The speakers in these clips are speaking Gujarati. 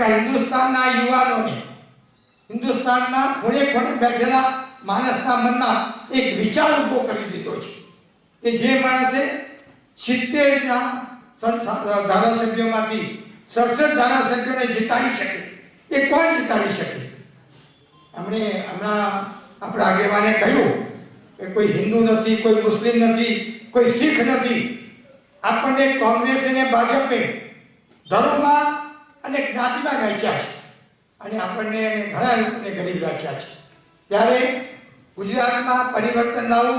આખા હિન્દુસ્તાનના યુવાનોને, હિન્દુસ્તાનના ખૂણે ખૂણે બેઠેલા માણસના મનમાં એક વિચાર ઊભો કરી દીધો છે કે જે માણસે 70ના ધારાસભ્યોમાંથી 67 ધારાસભ્યોને જીતાડી શકે એ કોણ જીતાડી શકે? હમણાં આપણા આગેવાને કહ્યું કે કોઈ હિન્દુ નથી, કોઈ મુસ્લિમ નથી, કોઈ શીખ નથી. આપણને કોંગ્રેસ અને ભાજપે ધર્મમાં અને જ્ઞાતિમાં વહેંચ્યા છે અને આપણને ઘણા લોકોને ગરીબ રાખ્યા છે. ત્યારે ગુજરાતમાં પરિવર્તન લાવવું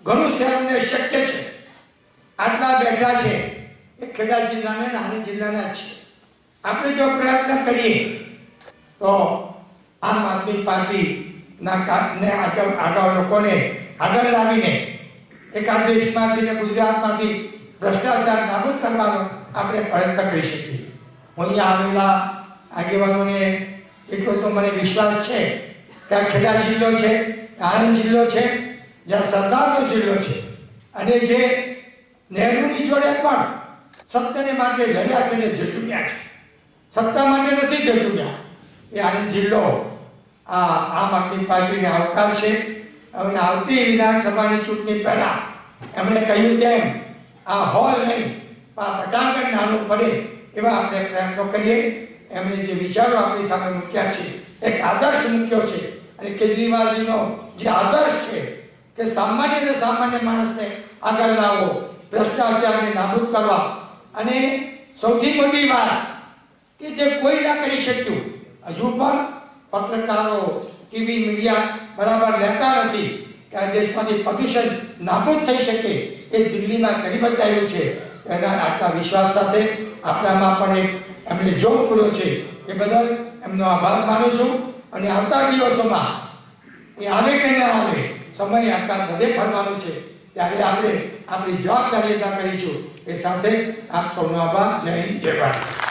ઘણું સહેલું શક્ય છે. આટલા બેઠા છે એ ખેડા જિલ્લાના અને આણંદ જિલ્લાના જ છે. આપણે જો પ્રયત્ન કરીએ તો આમ આદમી પાર્ટીના આગળ લોકોને આગળ લાવીને એકાદ દેશમાંથી ને ગુજરાતમાંથી ભ્રષ્ટાચાર નાબૂદ કરવાનો આપણે પ્રયત્ન કરી શકીએ. હું અહીંયા આવેલા આગેવાનોને એટલો તો મને વિશ્વાસ છે કે આ ખેડા જિલ્લો છે, આણંદ જિલ્લો છે, જ્યાં સરદારનો જિલ્લો છે અને જે નહેરુની જોડે પણ સત્યને માટે લડ્યા છે અને ઝઝૂમ્યા છે. સત્તા માટે નથી ઝઝૂમ્યા. એ આણંદ જિલ્લો આમ આદમી પાર્ટીને આવકાર છે. અને આવતી વિધાનસભાની ચૂંટણી પહેલા એમણે કહ્યું તેમ આ હોલ નહીં, આ પટાંગણ નાનું પડે એવા આપણે પ્રયત્નો કરીએ. એમણે જે વિચારો આપણી સામે મૂક્યા છે, એક આદર્શ મૂક્યો છે અને કેજરીવાલજીનો જે આદર્શ છે કે સામાન્ય માણસને આગળ લાવો, ભ્રષ્ટાચારને નાબૂદ કરવા, અને સૌથી મોટી વાત કે જે કોઈ ના કરી શક્યું, હજુ પણ પત્રકારો, ટીવી, મીડિયા બરાબર લેતા નથી કે આ દેશમાંથી પ્રદૂષણ નાબૂદ થઈ શકે એ દિલ્હીમાં કરી બતાવ્યું છે. એના આટલા વિશ્વાસ સાથે આપણામાં પણ એક એમણે જોગ પૂર્યો છે. એ બદલ એમનો આભાર માનું છું. અને આવતા દિવસોમાં એ આવે કે ન આવે, સમય આકાર બધે ફરવાનું છે, ત્યારે આપણે આપણી જવાબદારી અદા કરીશું. એ સાથે આપ સૌનો આભાર. જય હિન્દ, જય ભારત.